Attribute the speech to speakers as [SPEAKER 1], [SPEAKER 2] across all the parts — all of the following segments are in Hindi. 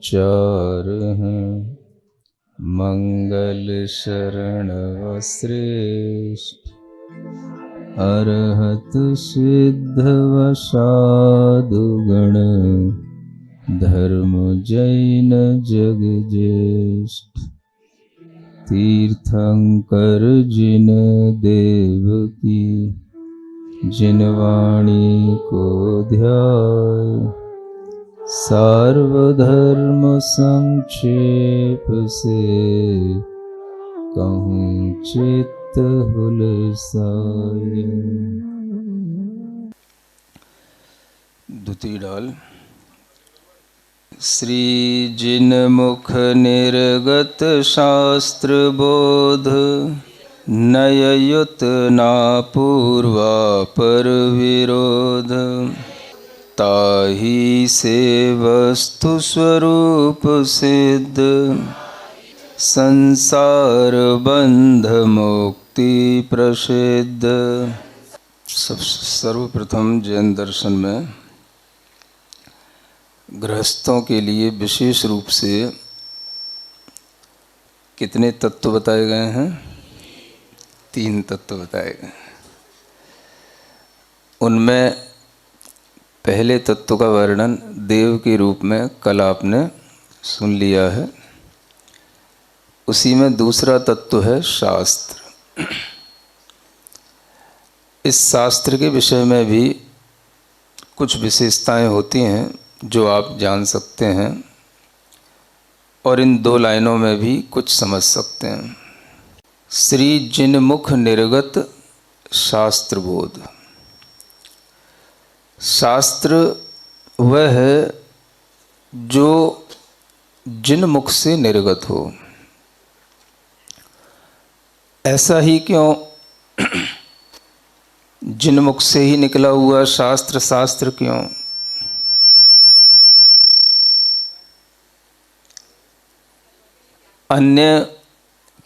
[SPEAKER 1] चार हैं। मंगल शरण श्रेष्ठ अरहत सिद्ध वसादु गण। धर्म जैन जग ज्येष्ठ तीर्थंकर जिन देव की। जिन वाणी को ध्याय सार्वधर्म संक्षेप से। कहूँ चित्त हुलसाए। द्वितीय डाल। श्री जिन मुख निर्गत शास्त्र बोध। नययुत ना पूर्वा पर विरोध। ताही से वस्तु स्वरूप सिद्ध। संसार बंध मुक्ति प्रसिद्ध। सर्वप्रथम जैन दर्शन में गृहस्थों के लिए विशेष रूप से कितने तत्व बताए गए हैं? 3 तत्व बताए गए। उनमें पहले तत्व का वर्णन देव के रूप में कल आपने सुन लिया है। उसी में दूसरा तत्व है शास्त्र। इस शास्त्र के विषय में भी कुछ विशेषताएं होती हैं जो आप जान सकते हैं और इन 2 लाइनों में भी कुछ समझ सकते हैं। श्री जिन मुख निर्गत शास्त्र बोध। शास्त्र वह है जो जिन मुख से निर्गत हो। ऐसा ही क्यों? जिन मुख से ही निकला हुआ शास्त्र शास्त्र क्यों? अन्य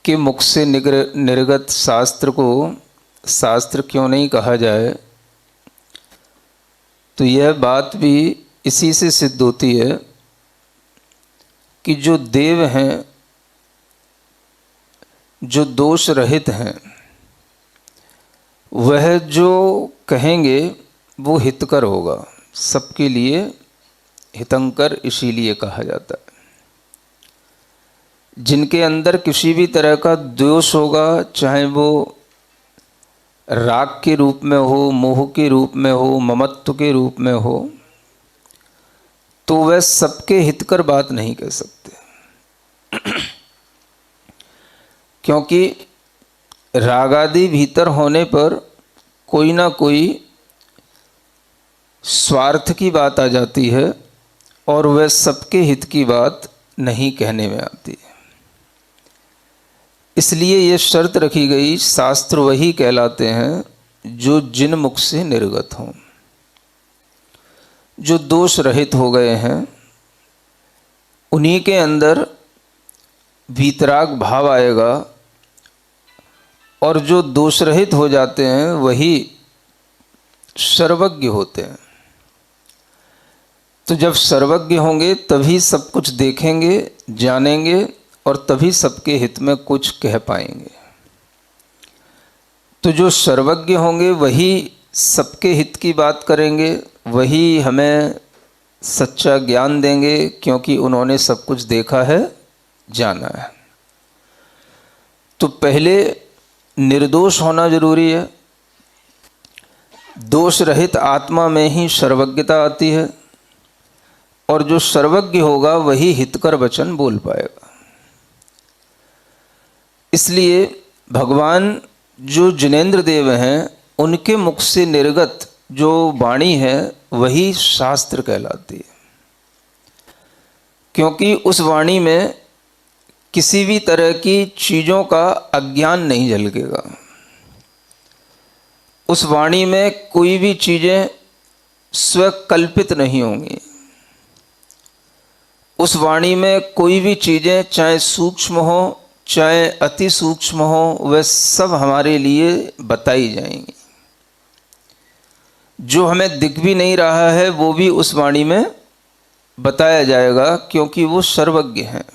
[SPEAKER 1] के मुख से निर्गत शास्त्र को शास्त्र क्यों नहीं कहा जाए? तो यह बात भी इसी से सिद्ध होती है कि जो देव हैं, जो दोष रहित हैं, वह जो कहेंगे वो हितकर होगा। सबके लिए हितंकर इसीलिए कहा जाता है। जिनके अंदर किसी भी तरह का दोष होगा, चाहे वो राग के रूप में हो, मोह के रूप में हो, ममत्व के रूप में हो, तो वह सबके हितकर बात नहीं कह सकते। क्योंकि रागादि भीतर होने पर कोई ना कोई स्वार्थ की बात आ जाती है और वह सबके हित की बात नहीं कहने में आती है। इसलिए ये शर्त रखी गई, शास्त्र वही कहलाते हैं जो जिन मुख से निर्गत हों, जो दोष रहित हो गए हैं। उन्हीं के अंदर वीतराग भाव आएगा और जो दोष रहित हो जाते हैं वही सर्वज्ञ होते हैं। तो जब सर्वज्ञ होंगे तभी सब कुछ देखेंगे, जानेंगे और तभी सबके हित में कुछ कह पाएंगे। तो जो सर्वज्ञ होंगे वही सबके हित की बात करेंगे, वही हमें सच्चा ज्ञान देंगे, क्योंकि उन्होंने सब कुछ देखा है, जाना है। तो पहले निर्दोष होना जरूरी है। दोष रहित आत्मा में ही सर्वज्ञता आती है और जो सर्वज्ञ होगा वही हितकर वचन बोल पाएगा। इसलिए भगवान जो जिनेंद्र देव हैं, उनके मुख से निर्गत जो वाणी है वही शास्त्र कहलाती है। क्योंकि उस वाणी में किसी भी तरह की चीज़ों का अज्ञान नहीं झलकेगा। उस वाणी में कोई भी चीज़ें स्वकल्पित नहीं होंगी। उस वाणी में कोई भी चीज़ें चाहे सूक्ष्म हो चाहे अति सूक्ष्म हो, वह सब हमारे लिए बताई जाएंगी। जो हमें दिख भी नहीं रहा है वो भी उस वाणी में बताया जाएगा, क्योंकि वो सर्वज्ञ हैं।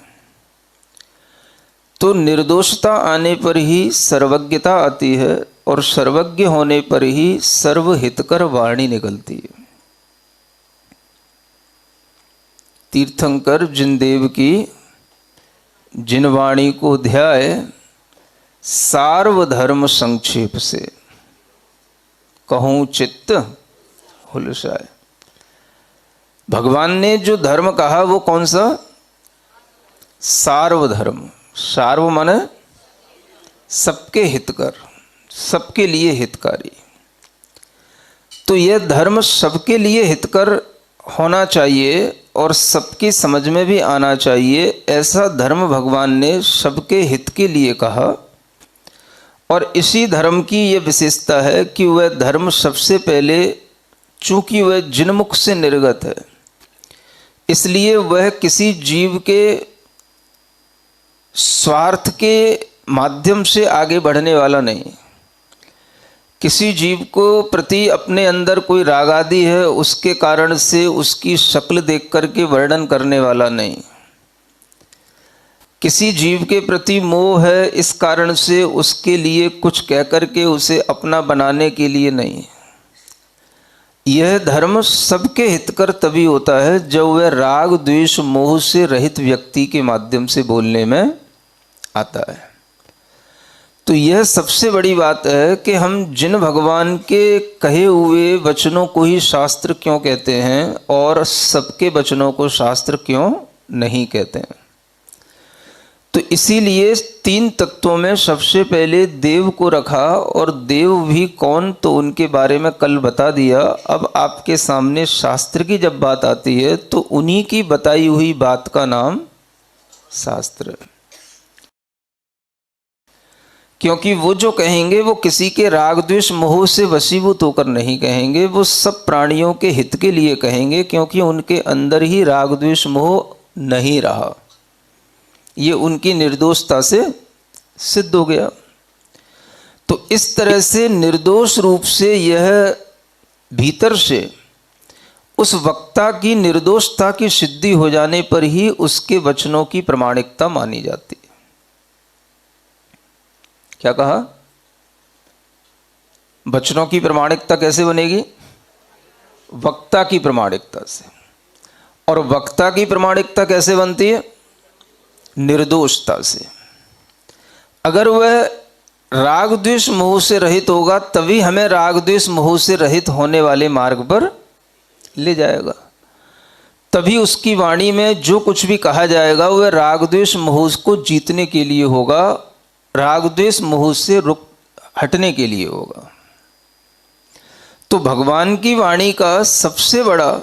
[SPEAKER 1] तो निर्दोषता आने पर ही सर्वज्ञता आती है, और सर्वज्ञ होने पर ही सर्वहितकर वाणी निकलती है। तीर्थंकर जिन देव की जिन वाणी को ध्याए, सार्वधर्म संक्षेप से कहूँ चित्त हुलसाए। भगवान ने जो धर्म कहा वो कौन सा? सार्वधर्म। सार्व माने सबके हितकर, सबके लिए हितकारी। तो यह धर्म सबके लिए हितकर होना चाहिए और सबकी समझ में भी आना चाहिए। ऐसा धर्म भगवान ने सबके हित के लिए कहा, और इसी धर्म की यह विशेषता है कि वह धर्म सबसे पहले, चूंकि वह जिनमुख से निर्गत है, इसलिए वह किसी जीव के स्वार्थ के माध्यम से आगे बढ़ने वाला नहीं। किसी जीव को प्रति अपने अंदर कोई राग आदि है, उसके कारण से उसकी शक्ल देख करके वर्णन करने वाला नहीं। किसी जीव के प्रति मोह है, इस कारण से उसके लिए कुछ कह करके उसे अपना बनाने के लिए नहीं। यह धर्म सबके हितकर तभी होता है जब वह राग द्वेष मोह से रहित व्यक्ति के माध्यम से बोलने में आता है। तो यह सबसे बड़ी बात है कि हम जिन भगवान के कहे हुए वचनों को ही शास्त्र क्यों कहते हैं और सबके वचनों को शास्त्र क्यों नहीं कहते हैं। तो इसीलिए तीन तत्वों में सबसे पहले देव को रखा, और देव भी कौन तो उनके बारे में कल बता दिया। अब आपके सामने शास्त्र की जब बात आती है तो उन्हीं की बताई हुई बात का नाम शास्त्र है। क्योंकि वो जो कहेंगे वो किसी के राग द्वेष मोह से वशीभूत होकर नहीं कहेंगे, वो सब प्राणियों के हित के लिए कहेंगे, क्योंकि उनके अंदर ही राग द्वेष मोह नहीं रहा। ये उनकी निर्दोषता से सिद्ध हो गया। तो इस तरह से निर्दोष रूप से यह भीतर से उस वक्ता की निर्दोषता की सिद्धि हो जाने पर ही उसके वचनों की प्रामाणिकता मानी जाती है। क्या कहा? वचनों की प्रामाणिकता कैसे बनेगी? वक्ता की प्रामाणिकता से। और वक्ता की प्रामाणिकता कैसे बनती है? निर्दोषता से। अगर वह राग द्वेष मोह से रहित होगा तभी हमें राग द्वेष मोह से रहित होने वाले मार्ग पर ले जाएगा। तभी उसकी वाणी में जो कुछ भी कहा जाएगा वह राग द्वेष मोह को जीतने के लिए होगा, राग द्वेष मोह से हटने के लिए होगा। तो भगवान की वाणी का सबसे बड़ा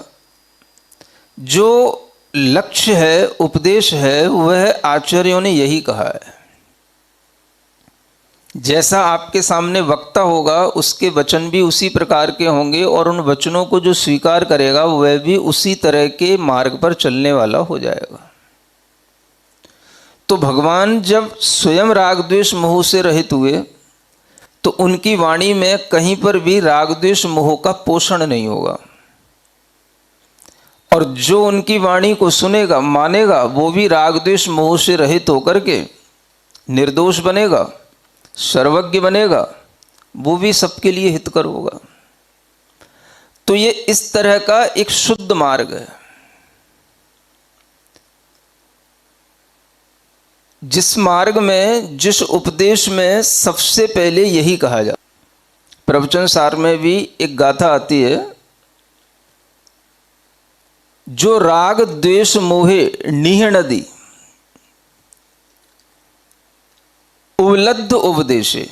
[SPEAKER 1] जो लक्ष्य है, उपदेश है, वह आचार्यों ने यही कहा है। जैसा आपके सामने वक्ता होगा उसके वचन भी उसी प्रकार के होंगे, और उन वचनों को जो स्वीकार करेगा वह भी उसी तरह के मार्ग पर चलने वाला हो जाएगा। तो भगवान जब स्वयं राग द्वेष मोह से रहित हुए तो उनकी वाणी में कहीं पर भी राग द्वेष मोह का पोषण नहीं होगा, और जो उनकी वाणी को सुनेगा मानेगा वो भी राग द्वेष मोह से रहित होकर के निर्दोष बनेगा, सर्वज्ञ बनेगा, वो भी सबके लिए हितकर होगा। तो ये इस तरह का एक शुद्ध मार्ग है, जिस मार्ग में, जिस उपदेश में सबसे पहले यही कहा जाता। प्रवचन सार में भी एक गाथा आती है, जो राग द्वेष मोहे नीह नदी उपलब्ध उपदेशे,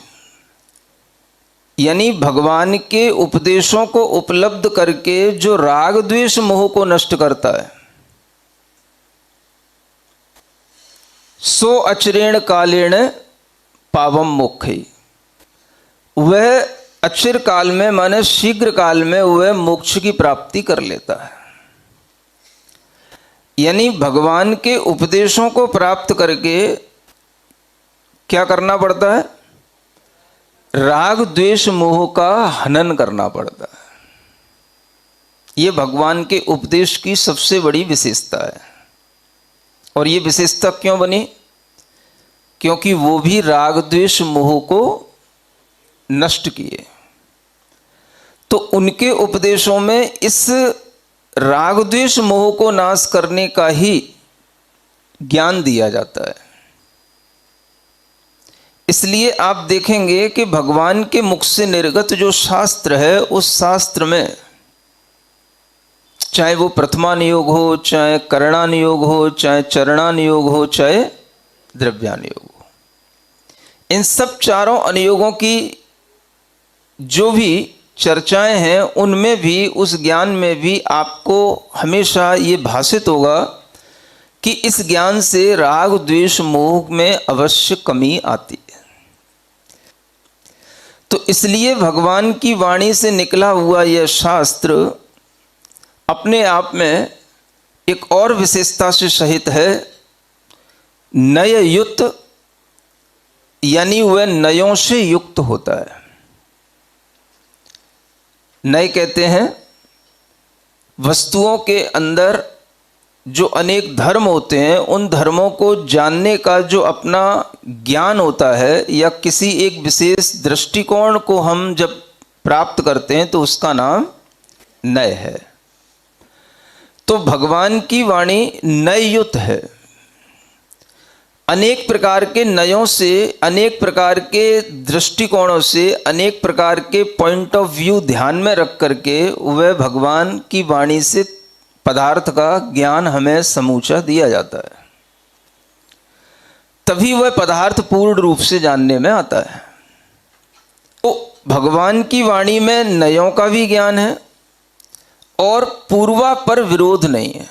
[SPEAKER 1] यानी भगवान के उपदेशों को उपलब्ध करके जो राग द्वेष मोह को नष्ट करता है, सो अचिरेण कालेण पावम मोक्षे, वह अचिर काल में माने शीघ्र काल में वह मोक्ष की प्राप्ति कर लेता है। यानी भगवान के उपदेशों को प्राप्त करके क्या करना पड़ता है? राग द्वेष मोह का हनन करना पड़ता है। ये भगवान के उपदेश की सबसे बड़ी विशेषता है। और ये विशेषता क्यों बनी? क्योंकि वो भी राग द्वेष मोह को नष्ट किए। तो उनके उपदेशों में इस राग द्वेष मोह को नाश करने का ही ज्ञान दिया जाता है। इसलिए आप देखेंगे कि भगवान के मुख से निर्गत जो शास्त्र है, उस शास्त्र में चाहे वो प्रथमानुयोग हो, चाहे करणानुयोग हो, चाहे चरणानुयोग हो, चाहे द्रव्यानुयोग हो, इन सब चारों अनुयोगों की जो भी चर्चाएं हैं, उनमें भी, उस ज्ञान में भी आपको हमेशा ये भासित होगा कि इस ज्ञान से राग द्वेष मोह में अवश्य कमी आती है। तो इसलिए भगवान की वाणी से निकला हुआ यह शास्त्र अपने आप में एक और विशेषता से सहित है। नय युक्त, यानी वह नयों से युक्त होता है। नय कहते हैं वस्तुओं के अंदर जो अनेक धर्म होते हैं, उन धर्मों को जानने का जो अपना ज्ञान होता है, या किसी एक विशेष दृष्टिकोण को हम जब प्राप्त करते हैं तो उसका नाम नय है। तो भगवान की वाणी नययुक्त है। अनेक प्रकार के नयों से, अनेक प्रकार के दृष्टिकोणों से, अनेक प्रकार के पॉइंट ऑफ व्यू ध्यान में रख करके वह भगवान की वाणी से पदार्थ का ज्ञान हमें समूचा दिया जाता है। तभी वह पदार्थ पूर्ण रूप से जानने में आता है। तो भगवान की वाणी में नयों का भी ज्ञान है और पूर्वा पर विरोध नहीं है।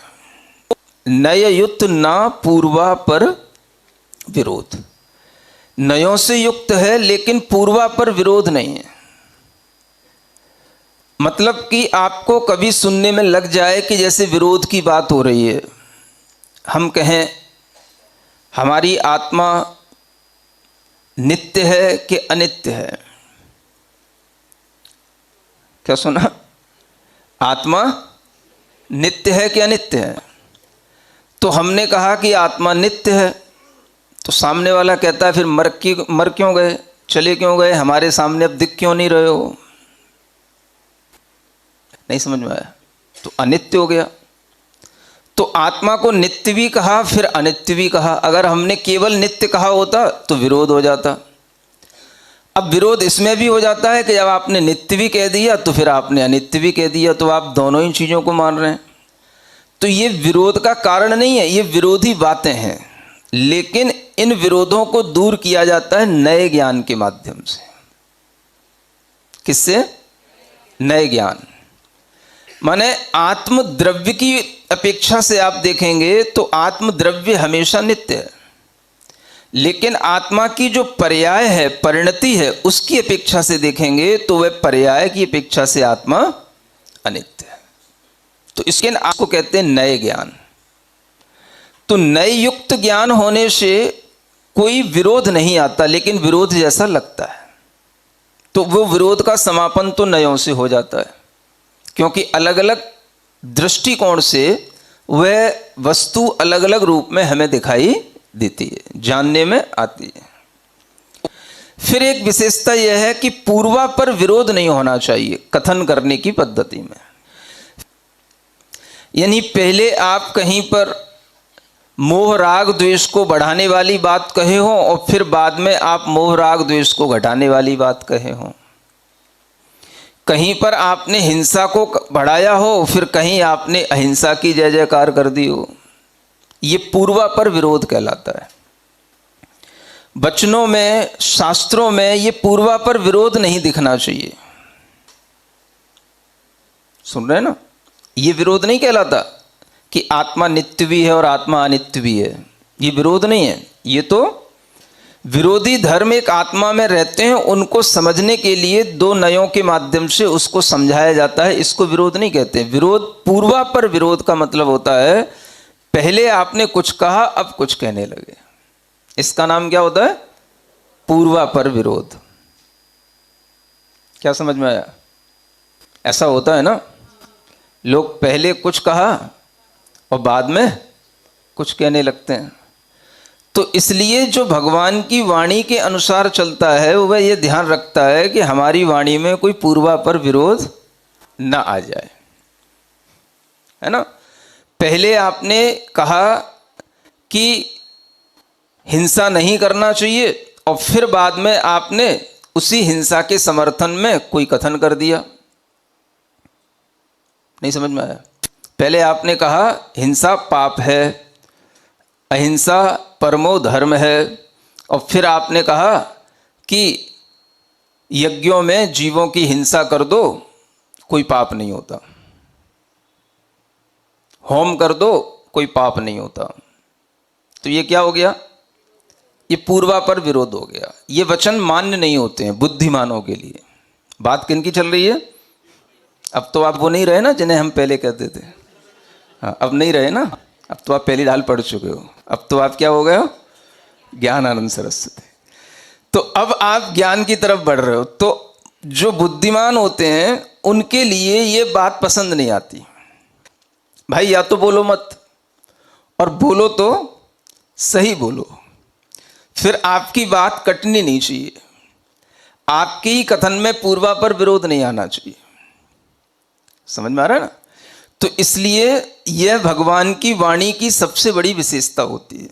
[SPEAKER 1] नय युक्त ना पूर्वा पर विरोध। नयों से युक्त है लेकिन पूर्वा पर विरोध नहीं है। मतलब कि आपको कभी सुनने में लग जाए कि जैसे विरोध की बात हो रही है। हम कहें हमारी आत्मा नित्य है कि अनित्य है। क्या सुना? आत्मा नित्य है कि अनित्य है? तो हमने कहा कि आत्मा नित्य है, तो सामने वाला कहता है फिर मर क्यों गए, चले क्यों गए, हमारे सामने अब दिख क्यों नहीं रहे हो? नहीं समझ में आया? तो अनित्य हो गया। तो आत्मा को नित्य भी कहा, फिर अनित्य भी कहा। अगर हमने केवल नित्य कहा होता तो विरोध हो जाता। अब विरोध इसमें भी हो जाता है कि जब आपने नित्य भी कह दिया तो फिर आपने अनित्य भी कह दिया, तो आप दोनों ही चीज़ों को मान रहे हैं। तो ये विरोध का कारण नहीं है, ये विरोधी बातें हैं। लेकिन इन विरोधों को दूर किया जाता है नए ज्ञान के माध्यम से। किससे? नए ज्ञान। माने आत्मद्रव्य की अपेक्षा से आप देखेंगे तो आत्मद्रव्य हमेशा नित्य है, लेकिन आत्मा की जो पर्याय है, परिणति है, उसकी अपेक्षा से देखेंगे तो वह पर्याय की अपेक्षा से आत्मा अनित्य है। तो इसके आपको कहते हैं नए ज्ञान। तो नए युक्त ज्ञान होने से कोई विरोध नहीं आता, लेकिन विरोध जैसा लगता है। तो वो विरोध का समापन तो नयों से हो जाता है, क्योंकि अलग अलग दृष्टिकोण से वह वस्तु अलग अलग रूप में हमें दिखाई देती है, जानने में आती है। फिर एक विशेषता यह है कि पूर्वा पर विरोध नहीं होना चाहिए कथन करने की पद्धति में। यानी पहले आप कहीं पर मोह राग द्वेष को बढ़ाने वाली बात कहे हो और फिर बाद में आप मोह राग द्वेष को घटाने वाली बात कहे हो। कहीं पर आपने हिंसा को बढ़ाया हो, फिर कहीं आपने अहिंसा की जय जयकार कर दी हो। ये पूर्वा पर विरोध कहलाता है। वचनों में, शास्त्रों में ये पूर्वा पर विरोध नहीं दिखना चाहिए। सुन रहे हैं ना? ये विरोध नहीं कहलाता कि आत्मा नित्य भी है और आत्मा अनित्य भी है। ये विरोध नहीं है। ये तो विरोधी धर्म एक आत्मा में रहते हैं, उनको समझने के लिए दो नयों के माध्यम से उसको समझाया जाता है। इसको विरोध नहीं कहते। विरोध, पूर्वा पर विरोध का मतलब होता है पहले आपने कुछ कहा, अब कुछ कहने लगे। इसका नाम क्या होता है? पूर्वा पर विरोध। क्या समझ में आया? ऐसा होता है ना लोग पहले कुछ कहा और बाद में कुछ कहने लगते हैं। तो इसलिए जो भगवान की वाणी के अनुसार चलता है वह यह ध्यान रखता है कि हमारी वाणी में कोई पूर्वापर विरोध न आ जाए, है ना। पहले आपने कहा कि हिंसा नहीं करना चाहिए और फिर बाद में आपने उसी हिंसा के समर्थन में कोई कथन कर दिया। नहीं समझ में आया? पहले आपने कहा हिंसा पाप है, अहिंसा परमो धर्म है, और फिर आपने कहा कि यज्ञों में जीवों की हिंसा कर दो, कोई पाप नहीं होता, होम कर दो, कोई पाप नहीं होता। तो ये क्या हो गया? ये पूर्वापर विरोध हो गया। ये वचन मान्य नहीं होते हैं बुद्धिमानों के लिए। बात किनकी चल रही है? अब तो आप वो नहीं रहे ना जिन्हें हम पहले कहते थे। हाँ, अब नहीं रहे ना, अब तो आप पहली ढाल पढ़ चुके हो। अब तो आप क्या हो गए हो? ज्ञानानंद सरस्वती। तो अब आप ज्ञान की तरफ बढ़ रहे हो। तो जो बुद्धिमान होते हैं उनके लिए ये बात पसंद नहीं आती। भाई या तो बोलो मत, और बोलो तो सही बोलो। फिर आपकी बात कटनी नहीं चाहिए, आपके ही कथन में पूर्वापर विरोध नहीं आना चाहिए। समझ में आ रहा है ना? तो इसलिए यह भगवान की वाणी की सबसे बड़ी विशेषता होती है।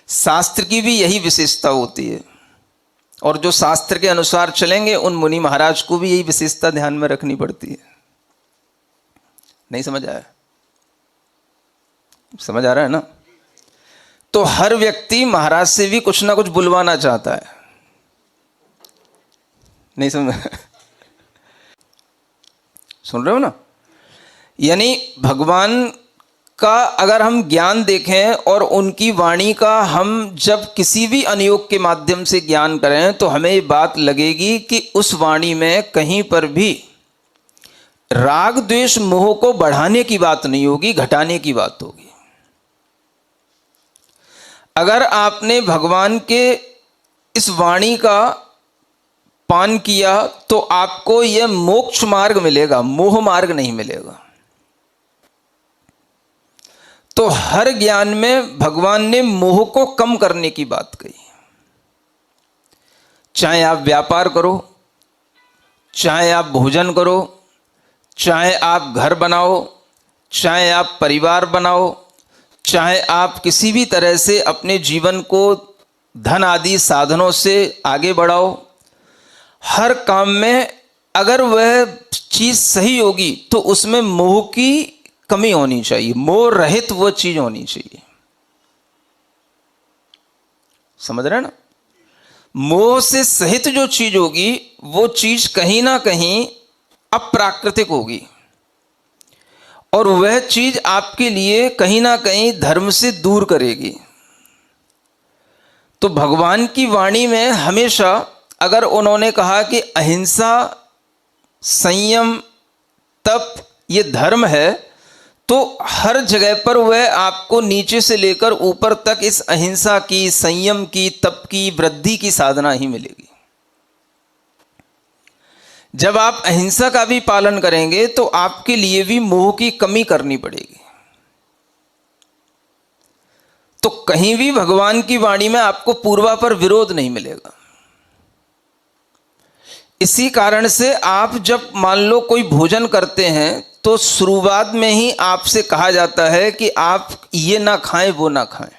[SPEAKER 1] शास्त्र की भी यही विशेषता होती है, और जो शास्त्र के अनुसार चलेंगे उन मुनि महाराज को भी यही विशेषता ध्यान में रखनी पड़ती है। नहीं समझ आया? समझ आ रहा है ना? तो हर व्यक्ति महाराज से भी कुछ ना कुछ बुलवाना चाहता है। नहीं समझ? सुन रहे हो ना? यानी भगवान का अगर हम ज्ञान देखें और उनकी वाणी का हम जब किसी भी अनुयोग के माध्यम से ज्ञान करें तो हमें ये बात लगेगी कि उस वाणी में कहीं पर भी राग द्वेष मोह को बढ़ाने की बात नहीं होगी, घटाने की बात होगी। अगर आपने भगवान के इस वाणी का पान किया तो आपको यह मोक्ष मार्ग मिलेगा, मोह मार्ग नहीं मिलेगा। तो हर ज्ञान में भगवान ने मोह को कम करने की बात कही। चाहे आप व्यापार करो, चाहे आप भोजन करो, चाहे आप घर बनाओ, चाहे आप परिवार बनाओ, चाहे आप किसी भी तरह से अपने जीवन को धन आदि साधनों से आगे बढ़ाओ, हर काम में अगर वह चीज सही होगी तो उसमें मोह की कमी होनी चाहिए, मोह रहित वो चीज होनी चाहिए। समझ रहे हैं ना? मोह से सहित जो चीज होगी वो चीज कहीं ना कहीं अप्राकृतिक होगी, और वह चीज आपके लिए कहीं ना कहीं धर्म से दूर करेगी। तो भगवान की वाणी में हमेशा अगर उन्होंने कहा कि अहिंसा, संयम, तप ये धर्म है, तो हर जगह पर वह आपको नीचे से लेकर ऊपर तक इस अहिंसा की, संयम की, तप की, वृद्धि की साधना ही मिलेगी। जब आप अहिंसा का भी पालन करेंगे तो आपके लिए भी मोह की कमी करनी पड़ेगी। तो कहीं भी भगवान की वाणी में आपको पूर्वापर विरोध नहीं मिलेगा। इसी कारण से आप जब मान लो कोई भोजन करते हैं तो शुरुआत में ही आपसे कहा जाता है कि आप ये ना खाएं, वो ना खाएं।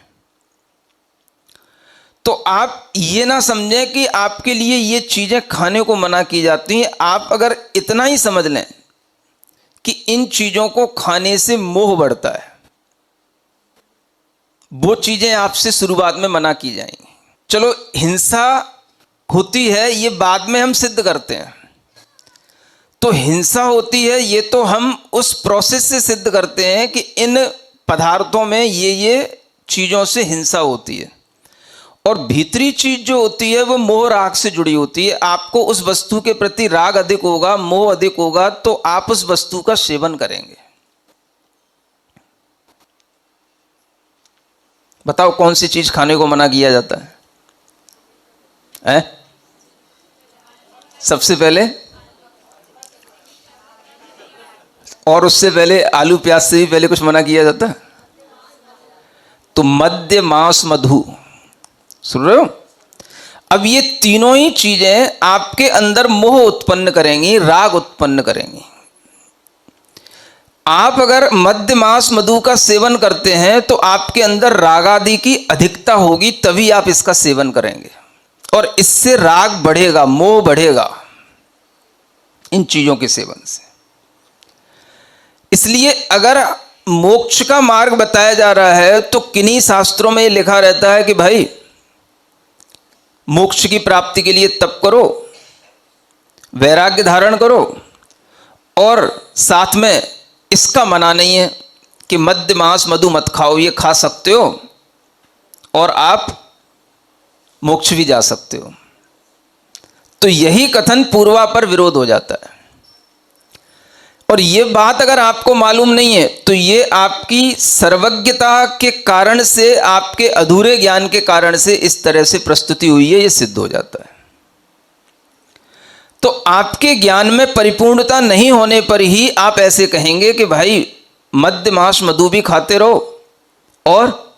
[SPEAKER 1] तो आप ये ना समझें कि आपके लिए ये चीजें खाने को मना की जाती हैं। आप अगर इतना ही समझ लें कि इन चीजों को खाने से मोह बढ़ता है, वो चीजें आपसे शुरुआत में मना की जाएंगी। चलो हिंसा होती है ये बाद में हम सिद्ध करते हैं, तो हिंसा होती है ये तो हम उस प्रोसेस से सिद्ध करते हैं कि इन पदार्थों में ये चीजों से हिंसा होती है, और भीतरी चीज जो होती है वो मोह राग से जुड़ी होती है। आपको उस वस्तु के प्रति राग अधिक होगा, मोह अधिक होगा, तो आप उस वस्तु का सेवन करेंगे। बताओ कौन सी चीज खाने को मना किया जाता है? सबसे पहले और उससे पहले आलू प्याज से भी पहले कुछ मना किया जाता है? तो मद्य मांस मधु, सुन रहे हो? अब ये तीनों ही चीजें आपके अंदर मोह उत्पन्न करेंगी, राग उत्पन्न करेंगी। आप अगर मद्य मांस मधु का सेवन करते हैं तो आपके अंदर राग आदि की अधिकता होगी, तभी आप इसका सेवन करेंगे और इससे राग बढ़ेगा, मोह बढ़ेगा इन चीजों के सेवन से। इसलिए अगर मोक्ष का मार्ग बताया जा रहा है तो किन्हीं शास्त्रों में लिखा रहता है कि भाई मोक्ष की प्राप्ति के लिए तप करो, वैराग्य धारण करो, और साथ में इसका मना नहीं है कि मद्य मांस मधु मत खाओ, ये खा सकते हो और आप मोक्ष भी जा सकते हो। तो यही कथन पूर्वापर विरोध हो जाता है। और ये बात अगर आपको मालूम नहीं है तो ये आपकी सर्वज्ञता के कारण से, आपके अधूरे ज्ञान के कारण से इस तरह से प्रस्तुति हुई है, ये सिद्ध हो जाता है। तो आपके ज्ञान में परिपूर्णता नहीं होने पर ही आप ऐसे कहेंगे कि भाई मद्य मांस मधु भी खाते रहो और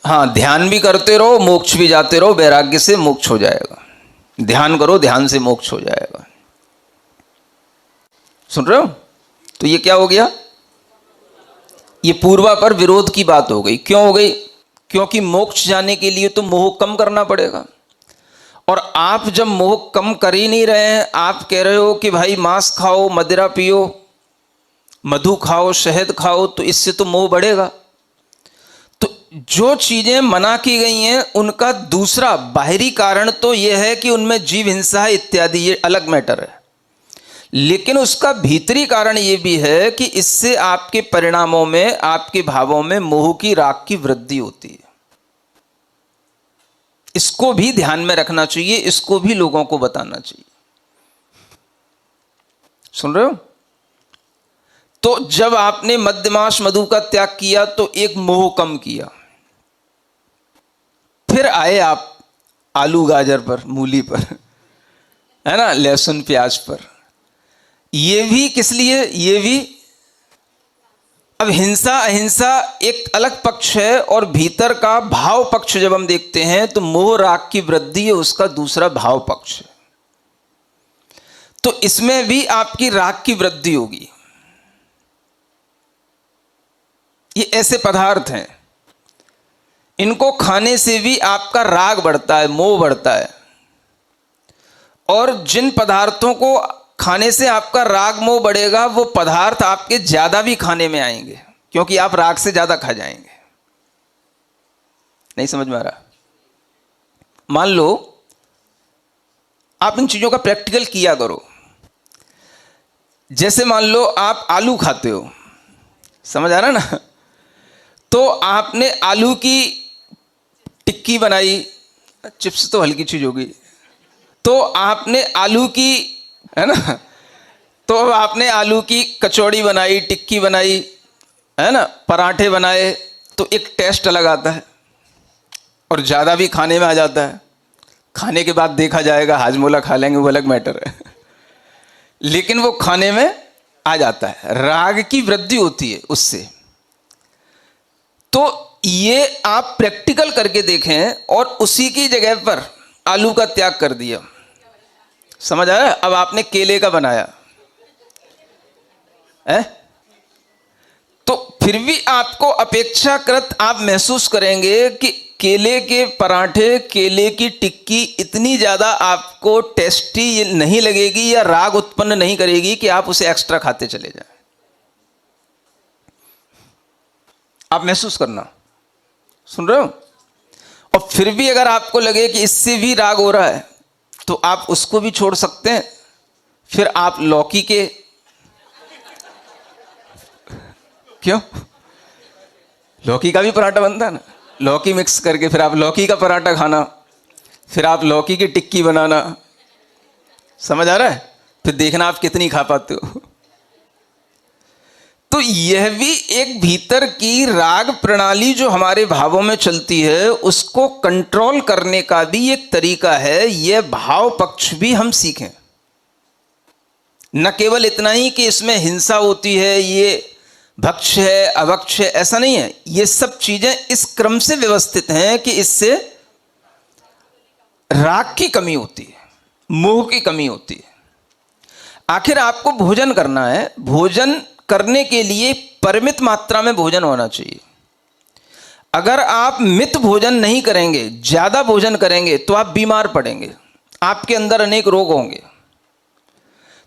[SPEAKER 1] हाँ ध्यान भी करते रहो, मोक्ष भी जाते रहो, वैराग्य से मोक्ष हो जाएगा, ध्यान करो ध्यान से मोक्ष हो जाएगा। सुन रहे हो? तो ये क्या हो गया? ये पूर्वापर विरोध की बात हो गई। क्यों हो गई? क्योंकि मोक्ष जाने के लिए तो मोह कम करना पड़ेगा, और आप जब मोह कम कर ही नहीं रहे हैं, आप कह रहे हो कि भाई मांस खाओ, मदिरा पियो, मधु खाओ, शहद खाओ, तो इससे तो मोह बढ़ेगा। तो जो चीजें मना की गई हैं उनका दूसरा बाहरी कारण तो यह है कि उनमें जीव हिंसा है इत्यादि, ये अलग मैटर है, लेकिन उसका भीतरी कारण यह भी है कि इससे आपके परिणामों में, आपके भावों में मोह की, राग की वृद्धि होती है। इसको भी ध्यान में रखना चाहिए, इसको भी लोगों को बताना चाहिए। सुन रहे हो? तो जब आपने मद्य मांस मधु का त्याग किया तो एक मोह कम किया, फिर आए आप आलू गाजर पर, मूली पर, है ना, लहसुन प्याज पर। ये भी किस लिए? ये भी अब हिंसा अहिंसा एक अलग पक्ष है, और भीतर का भाव पक्ष जब हम देखते हैं तो मोह राग की वृद्धि है उसका दूसरा भाव पक्ष है। तो इसमें भी आपकी राग की वृद्धि होगी। ये ऐसे पदार्थ हैं, इनको खाने से भी आपका राग बढ़ता है, मोह बढ़ता है। और जिन पदार्थों को खाने से आपका राग मोह बढ़ेगा वो पदार्थ आपके ज्यादा भी खाने में आएंगे, क्योंकि आप राग से ज्यादा खा जाएंगे। नहीं समझ में आ रहा? मान लो आप इन चीजों का प्रैक्टिकल किया करो। जैसे मान लो आप आलू खाते हो, समझ आ रहा ना? तो आपने आलू की टिक्की बनाई, चिप्स तो हल्की चीज होगी, तो आपने आलू की, है ना, तो अब आपने आलू की कचौड़ी बनाई, टिक्की बनाई, है ना, पराठे बनाए, तो एक टेस्ट अलग आता है और ज़्यादा भी खाने में आ जाता है। खाने के बाद देखा जाएगा, हाजमोला खा लेंगे, वो अलग मैटर है, लेकिन वो खाने में आ जाता है, राग की वृद्धि होती है उससे। तो ये आप प्रैक्टिकल करके देखें, और उसी की जगह पर आलू का त्याग कर दिया, समझ आया? अब आपने केले का बनाया है, तो फिर भी आपको अपेक्षाकृत आप महसूस करेंगे कि केले के पराठे, केले की टिक्की इतनी ज्यादा आपको टेस्टी नहीं लगेगी या राग उत्पन्न नहीं करेगी कि आप उसे एक्स्ट्रा खाते चले जाएं। आप महसूस करना, सुन रहे हो? और फिर भी अगर आपको लगे कि इससे भी राग हो रहा है तो आप उसको भी छोड़ सकते हैं। फिर आप लौकी के, क्यों, लौकी का भी पराठा बनता है ना, लौकी मिक्स करके फिर आप लौकी का पराठा खाना, फिर आप लौकी की टिक्की बनाना, समझ आ रहा है? फिर देखना आप कितनी खा पाते हो। तो यह भी एक भीतर की राग प्रणाली जो हमारे भावों में चलती है उसको कंट्रोल करने का भी एक तरीका है। यह भाव पक्ष भी हम सीखें, न केवल इतना ही कि इसमें हिंसा होती है, ये भक्ष है, अभक्ष है, ऐसा नहीं है। ये सब चीजें इस क्रम से व्यवस्थित हैं कि इससे राग की कमी होती है, मोह की कमी होती है। आखिर आपको भोजन करना है, भोजन करने के लिए परिमित मात्रा में भोजन होना चाहिए। अगर आप मित भोजन नहीं करेंगे, ज्यादा भोजन करेंगे, तो आप बीमार पड़ेंगे, आपके अंदर अनेक रोग होंगे।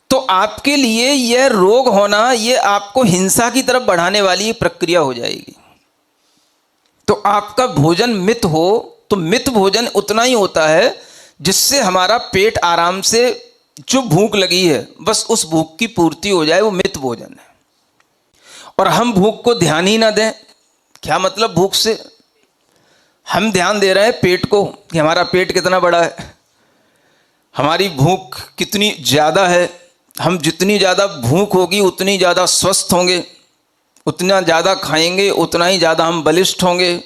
[SPEAKER 1] तो आपके लिए यह रोग होना, यह आपको हिंसा की तरफ बढ़ाने वाली प्रक्रिया हो जाएगी। तो आपका भोजन मित हो, तो मित भोजन उतना ही होता है जिससे हमारा पेट आराम से, जो भूख लगी है बस उस भूख की पूर्ति हो जाए, वो मित भोजन है। और हम भूख को ध्यान ही ना दें। क्या मतलब भूख से? हम ध्यान दे रहे हैं पेट को कि हमारा पेट कितना बड़ा है, हमारी भूख कितनी ज़्यादा है। हम जितनी ज़्यादा भूख होगी उतनी ज़्यादा स्वस्थ होंगे, उतना ज़्यादा खाएंगे उतना ही ज़्यादा हम बलिष्ठ होंगे,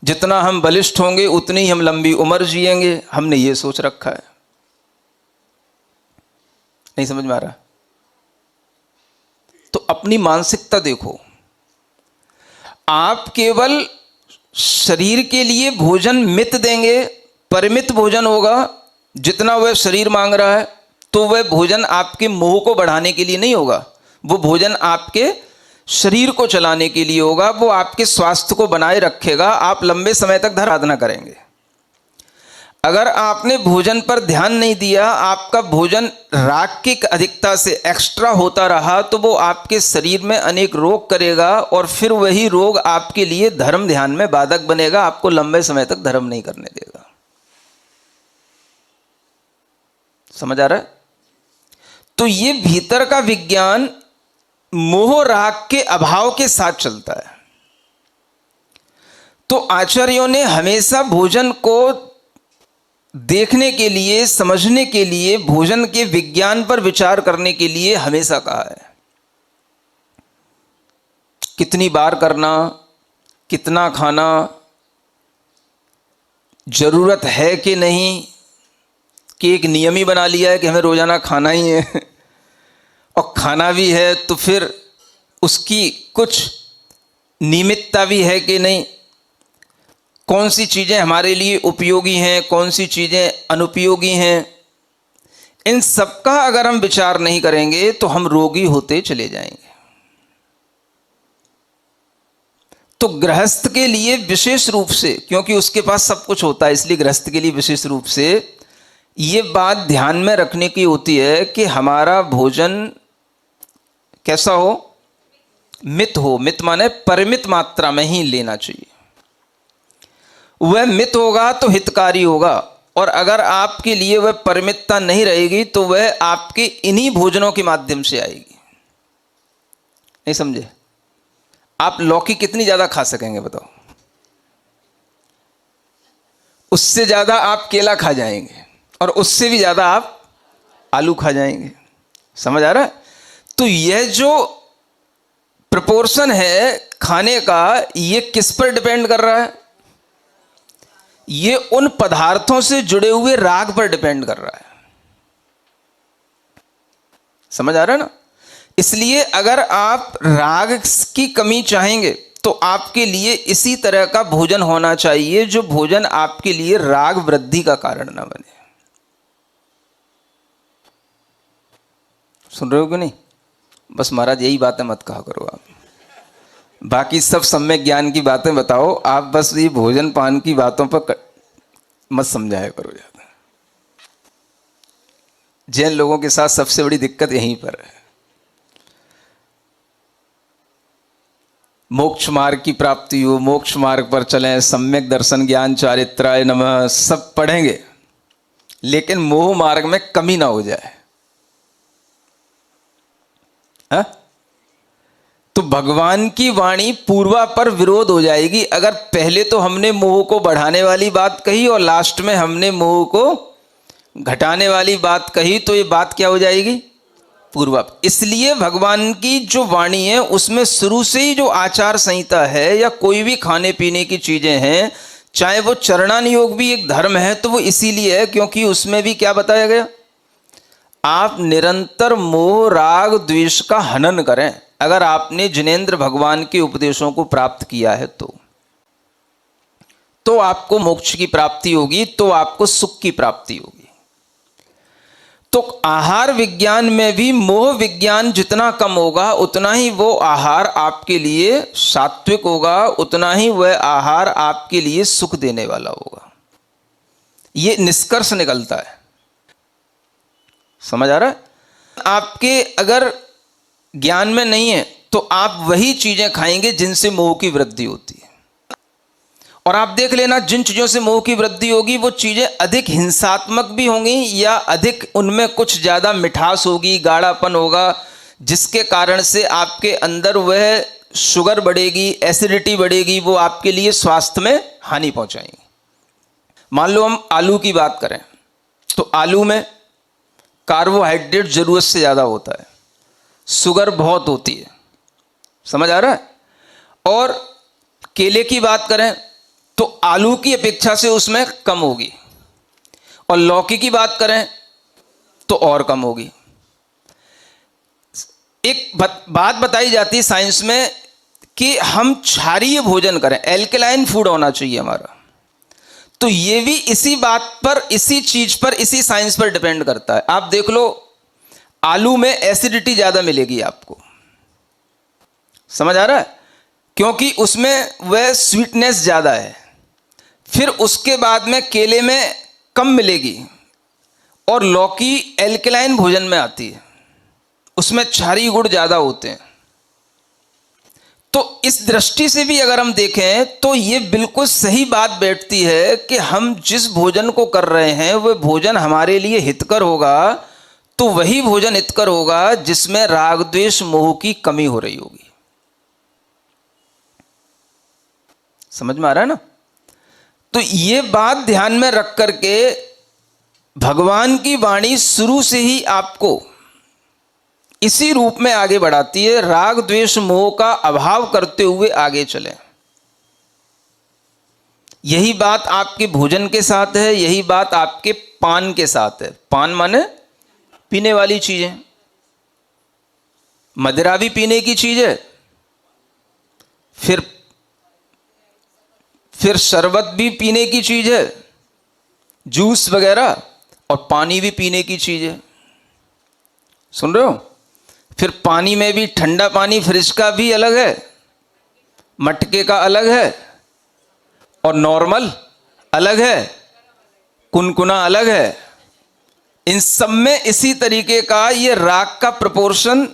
[SPEAKER 1] जितना हम बलिष्ठ होंगे उतनी ही हम लंबी उम्र जिएंगे। हमने ये सोच रखा है। नहीं समझ में आ रहा? तो अपनी मानसिकता देखो। आप केवल शरीर के लिए भोजन मित देंगे, परिमित भोजन होगा, जितना वह शरीर मांग रहा है, तो वह भोजन आपके मोह को बढ़ाने के लिए नहीं होगा। वो भोजन आपके शरीर को चलाने के लिए होगा, वो आपके स्वास्थ्य को बनाए रखेगा, आप लंबे समय तक साधना करेंगे। अगर आपने भोजन पर ध्यान नहीं दिया, आपका भोजन राग की अधिकता से एक्स्ट्रा होता रहा, तो वो आपके शरीर में अनेक रोग करेगा, और फिर वही रोग आपके लिए धर्म ध्यान में बाधक बनेगा, आपको लंबे समय तक धर्म नहीं करने देगा। समझ आ रहा है? तो ये भीतर का विज्ञान मोह राग के अभाव के साथ चलता है। तो आचार्यों ने हमेशा भोजन को देखने के लिए, समझने के लिए, भोजन के विज्ञान पर विचार करने के लिए हमेशा कहा है। कितनी बार करना, कितना खाना, जरूरत है कि नहीं, कि एक नियम ही बना लिया है कि हमें रोजाना खाना ही है, और खाना भी है तो फिर उसकी कुछ नियमितता भी है कि नहीं, कौन सी चीज़ें हमारे लिए उपयोगी हैं, कौन सी चीज़ें अनुपयोगी हैं। इन सब का अगर हम विचार नहीं करेंगे तो हम रोगी होते चले जाएंगे। तो गृहस्थ के लिए विशेष रूप से, क्योंकि उसके पास सब कुछ होता है, इसलिए गृहस्थ के लिए विशेष रूप से ये बात ध्यान में रखने की होती है कि हमारा भोजन कैसा हो? मित हो। मित माने परिमित मात्रा में ही लेना चाहिए। वह मित होगा तो हितकारी होगा, और अगर आपके लिए वह परिमितता नहीं रहेगी तो वह आपके इन्हीं भोजनों के माध्यम से आएगी। नहीं समझे? आप लौकी कितनी ज्यादा खा सकेंगे बताओ? उससे ज्यादा आप केला खा जाएंगे, और उससे भी ज्यादा आप आलू खा जाएंगे। समझ आ रहा है? तो यह जो प्रपोर्शन है खाने का, ये किस पर डिपेंड कर रहा है? ये उन पदार्थों से जुड़े हुए राग पर डिपेंड कर रहा है। समझ आ रहा है ना? इसलिए अगर आप राग की कमी चाहेंगे तो आपके लिए इसी तरह का भोजन होना चाहिए, जो भोजन आपके लिए राग वृद्धि का कारण न बने। सुन रहे हो कि नहीं? बस महाराज यही बातें मत कहा करो आप, बाकी सब सम्यक ज्ञान की बातें बताओ, आप बस ये भोजन पान की बातों पर मत समझाया करो ज्यादा। जैन लोगों के साथ सबसे बड़ी दिक्कत यहीं पर है। मोक्ष मार्ग की प्राप्ति हो, मोक्ष मार्ग पर चलें, सम्यक दर्शन ज्ञान चारित्राय नमः सब पढ़ेंगे, लेकिन मोह मार्ग में कमी ना हो जाए। हा? तो भगवान की वाणी पूर्वा पर विरोध हो जाएगी। अगर पहले तो हमने मोह को बढ़ाने वाली बात कही और लास्ट में हमने मोह को घटाने वाली बात कही, तो ये बात क्या हो जाएगी? पूर्वा। इसलिए भगवान की जो वाणी है उसमें शुरू से ही जो आचार संहिता है, या कोई भी खाने पीने की चीजें हैं, चाहे वो चरणान योग भी एक धर्म है, तो वो इसीलिए है क्योंकि उसमें भी क्या बताया गया? आप निरंतर मोह राग द्वेष का हनन करें। अगर आपने जिनेंद्र भगवान के उपदेशों को प्राप्त किया है तो आपको मोक्ष की प्राप्ति होगी, तो आपको सुख की प्राप्ति होगी। तो आहार विज्ञान में भी मोह विज्ञान जितना कम होगा उतना ही वो आहार आपके लिए सात्विक होगा, उतना ही वह आहार आपके लिए सुख देने वाला होगा। ये निष्कर्ष निकलता है। समझ आ रहा है? आपके अगर ज्ञान में नहीं है तो आप वही चीजें खाएंगे जिनसे मोह की वृद्धि होती है। और आप देख लेना, जिन चीजों से मोह की वृद्धि होगी वो चीजें अधिक हिंसात्मक भी होंगी या अधिक उनमें कुछ ज्यादा मिठास होगी, गाढ़ापन होगा, जिसके कारण से आपके अंदर वह शुगर बढ़ेगी, एसिडिटी बढ़ेगी, वो आपके लिए स्वास्थ्य में हानि पहुंचाएंगी। मान लो हम आलू की बात करें तो आलू में कार्बोहाइड्रेट जरूरत से ज्यादा होता है, शुगर बहुत होती है। समझ आ रहा है? और केले की बात करें तो आलू की अपेक्षा से उसमें कम होगी, और लौकी की बात करें तो और कम होगी। एक बात बताई जाती है साइंस में कि हम क्षारीय भोजन करें, एल्कलाइन फूड होना चाहिए हमारा। तो ये भी इसी बात पर, इसी चीज पर, इसी साइंस पर डिपेंड करता है। आप देख लो, आलू में एसिडिटी ज्यादा मिलेगी आपको। समझ आ रहा है? क्योंकि उसमें वह स्वीटनेस ज्यादा है। फिर उसके बाद में केले में कम मिलेगी, और लौकी एल्कलाइन भोजन में आती है, उसमें क्षारीय गुण ज्यादा होते हैं। तो इस दृष्टि से भी अगर हम देखें तो ये बिल्कुल सही बात बैठती है कि हम जिस भोजन को कर रहे हैं वह भोजन हमारे लिए हितकर होगा, तो वही भोजन हितकर होगा जिसमें राग द्वेष मोह की कमी हो रही होगी। समझ में आ रहा है ना? तो ये बात ध्यान में रख करके भगवान की वाणी शुरू से ही आपको इसी रूप में आगे बढ़ाती है, राग द्वेष मोह का अभाव करते हुए आगे चलें। यही बात आपके भोजन के साथ है, यही बात आपके पान के साथ है। पान माने पीने वाली चीजें, मदिरा भी पीने की चीज है, फिर शरबत भी पीने की चीज है, जूस वगैरह, और पानी भी पीने की चीज है। सुन रहे हो? फिर पानी में भी ठंडा पानी फ्रिज का भी अलग है, मटके का अलग है, और नॉर्मल अलग है, कुनकुना अलग है। इन सब में इसी तरीके का ये राग का प्रोपोर्शन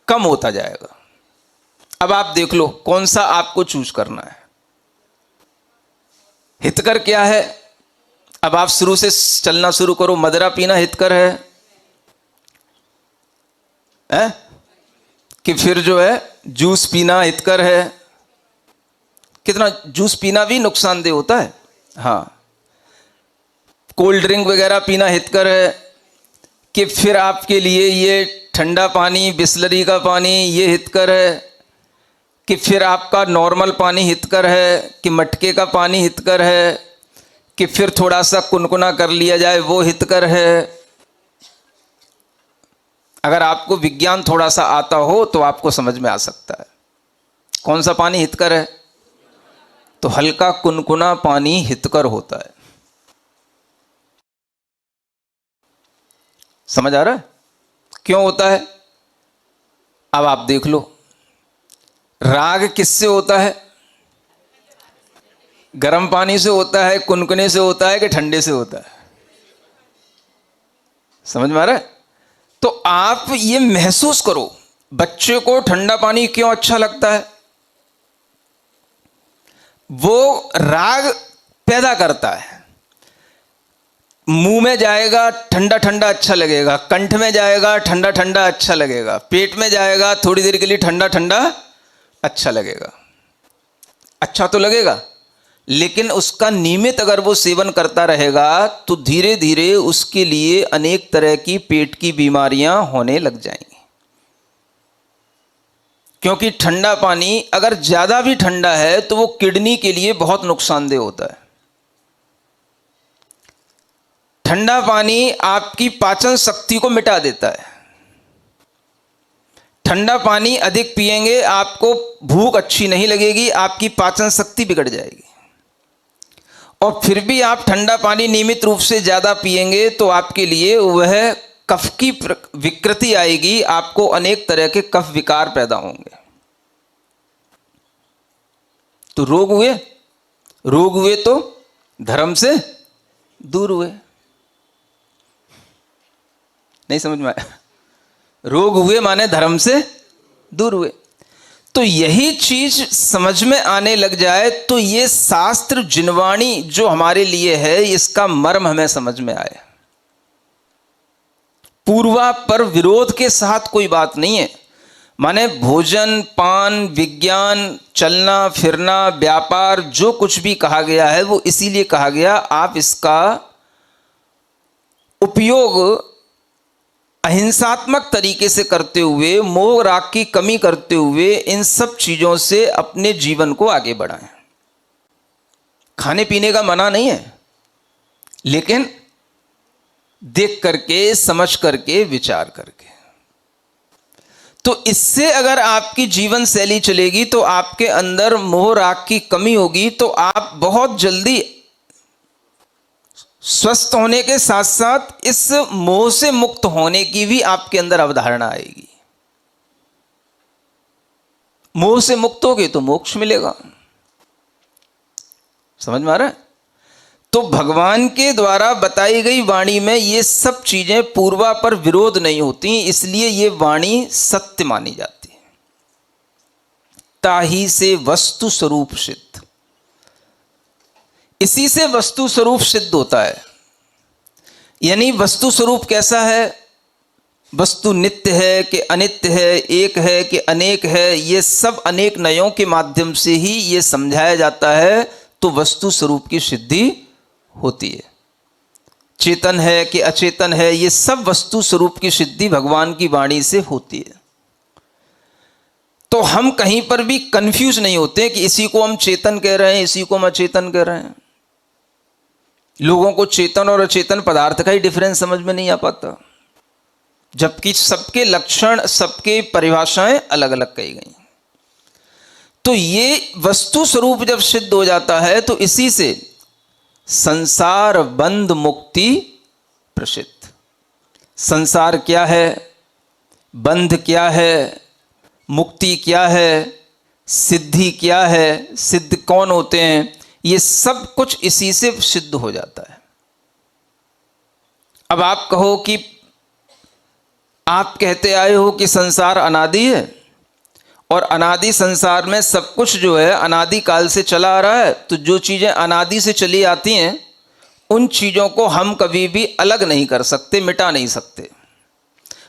[SPEAKER 1] कम होता जाएगा। अब आप देख लो कौन सा आपको चूज करना है। हितकर क्या है? अब आप शुरू से चलना शुरू करो। मदिरा पीना हितकर है कि फिर जो है जूस पीना हितकर है? कितना जूस पीना भी नुकसानदेह होता है। हाँ, कोल्ड ड्रिंक वगैरह पीना हितकर है कि फिर आपके लिए ये ठंडा पानी, बिस्लरी का पानी ये हितकर है कि फिर आपका नॉर्मल पानी हितकर है कि मटके का पानी हितकर है कि फिर थोड़ा सा कुनकुना कर लिया जाए वो हितकर है। अगर आपको विज्ञान थोड़ा सा आता हो तो आपको समझ में आ सकता है कौन सा पानी हितकर है। तो हल्का कुनकुना पानी हितकर होता है। समझ आ रहा है क्यों होता है? अब आप देख लो, राग किससे होता है? गर्म पानी से होता है, कुनकुने से होता है कि ठंडे से होता है? समझ में आ रहा है? तो आप ये महसूस करो, बच्चे को ठंडा पानी क्यों अच्छा लगता है? वो राग पैदा करता है। मुंह में जाएगा ठंडा ठंडा अच्छा लगेगा, कंठ में जाएगा ठंडा ठंडा अच्छा लगेगा, पेट में जाएगा थोड़ी देर के लिए ठंडा ठंडा अच्छा लगेगा। अच्छा तो लगेगा, लेकिन उसका नियमित अगर वो सेवन करता रहेगा तो धीरे धीरे उसके लिए अनेक तरह की पेट की बीमारियां होने लग जाएंगी। क्योंकि ठंडा पानी अगर ज्यादा भी ठंडा है तो वो किडनी के लिए बहुत नुकसानदेह होता है। ठंडा पानी आपकी पाचन शक्ति को मिटा देता है। ठंडा पानी अधिक पिएंगे आपको भूख अच्छी नहीं लगेगी, आपकी पाचन शक्ति बिगड़ जाएगी। और फिर भी आप ठंडा पानी नियमित रूप से ज़्यादा पिएंगे तो आपके लिए वह कफ की विकृति आएगी, आपको अनेक तरह के कफ विकार पैदा होंगे। तो रोग हुए तो धर्म से दूर हुए। नहीं समझ में आया? रोग हुए माने धर्म से दूर हुए। तो यही चीज समझ में आने लग जाए तो ये शास्त्र जिनवाणी जो हमारे लिए है, इसका मर्म हमें समझ में आए। पूर्वापर विरोध के साथ कोई बात नहीं है। माने भोजन, पान, विज्ञान, चलना फिरना, व्यापार, जो कुछ भी कहा गया है वो इसीलिए कहा गया आप इसका उपयोग अहिंसात्मक तरीके से करते हुए, मोह राग की कमी करते हुए इन सब चीजों से अपने जीवन को आगे बढ़ाएं। खाने पीने का मना नहीं है, लेकिन देख करके, समझ करके, विचार करके। तो इससे अगर आपकी जीवन शैली चलेगी तो आपके अंदर मोह राग की कमी होगी, तो आप बहुत जल्दी स्वस्थ होने के साथ साथ इस मोह से मुक्त होने की भी आपके अंदर अवधारणा आएगी। मोह से मुक्त होगे तो मोक्ष मिलेगा। समझ में आ रहा है? तो भगवान के द्वारा बताई गई वाणी में ये सब चीजें पूर्वापर विरोध नहीं होती, इसलिए ये वाणी सत्य मानी जाती है। ताही से वस्तु स्वरूप सिद्ध, इसी से वस्तु स्वरूप सिद्ध होता है। यानी वस्तु स्वरूप कैसा है? वस्तु नित्य है कि अनित्य है, एक है कि अनेक है, ये सब अनेक नयों के माध्यम से ही ये समझाया जाता है, तो वस्तु स्वरूप की सिद्धि होती है। चेतन है कि अचेतन है, ये सब वस्तु स्वरूप की सिद्धि भगवान की वाणी से होती है। तो हम कहीं पर भी कंफ्यूज नहीं होते कि इसी को हम चेतन कह रहे हैं, इसी को हम अचेतन कह रहे हैं। लोगों को चेतन और अचेतन पदार्थ का ही डिफरेंस समझ में नहीं आ पाता, जबकि सबके लक्षण, सबके परिभाषाएं अलग अलग कही गई। तो ये वस्तु स्वरूप जब सिद्ध हो जाता है तो इसी से संसार बंध मुक्ति प्रसिद्ध। संसार क्या है, बंध क्या है, मुक्ति क्या है, सिद्धि क्या है, सिद्ध कौन होते हैं, ये सब कुछ इसी से सिद्ध हो जाता है। अब आप कहो कि आप कहते आए हो कि संसार अनादि है, और अनादि संसार में सब कुछ जो है अनादि काल से चला आ रहा है, तो जो चीज़ें अनादि से चली आती हैं उन चीज़ों को हम कभी भी अलग नहीं कर सकते, मिटा नहीं सकते।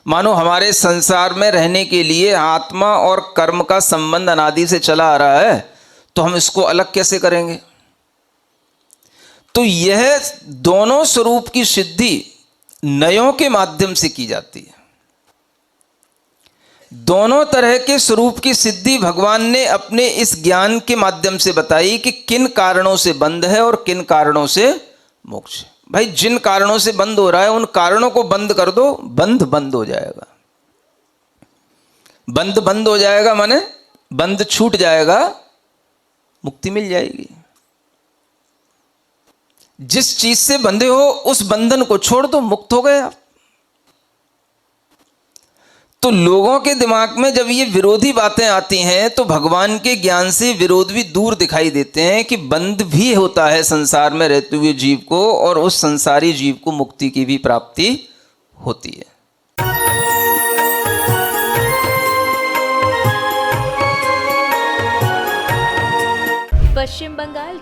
[SPEAKER 1] मानो हमारे संसार में रहने के लिए आत्मा और कर्म का संबंध अनादि से चला आ रहा है, तो हम इसको अलग कैसे करेंगे? तो यह दोनों स्वरूप की सिद्धि नयों के माध्यम से की जाती है। दोनों तरह के स्वरूप की सिद्धि भगवान ने अपने इस ज्ञान के माध्यम से बताई कि किन कारणों से बंद है और किन कारणों से मोक्ष है। भाई जिन कारणों से बंद हो रहा है उन कारणों को बंद कर दो, बंद बंद हो जाएगा। बंद बंद हो जाएगा माने बंद छूट जाएगा, मुक्ति मिल जाएगी। जिस चीज से बंधे हो उस बंधन को छोड़ दो, मुक्त हो गए आप। तो लोगों के दिमाग में जब ये विरोधी बातें आती हैं तो भगवान के ज्ञान से विरोध भी दूर दिखाई देते हैं कि बंध भी होता है संसार में रहते हुए जीव को, और उस संसारी जीव को मुक्ति की भी प्राप्ति होती है।
[SPEAKER 2] पश्चिम बंगाल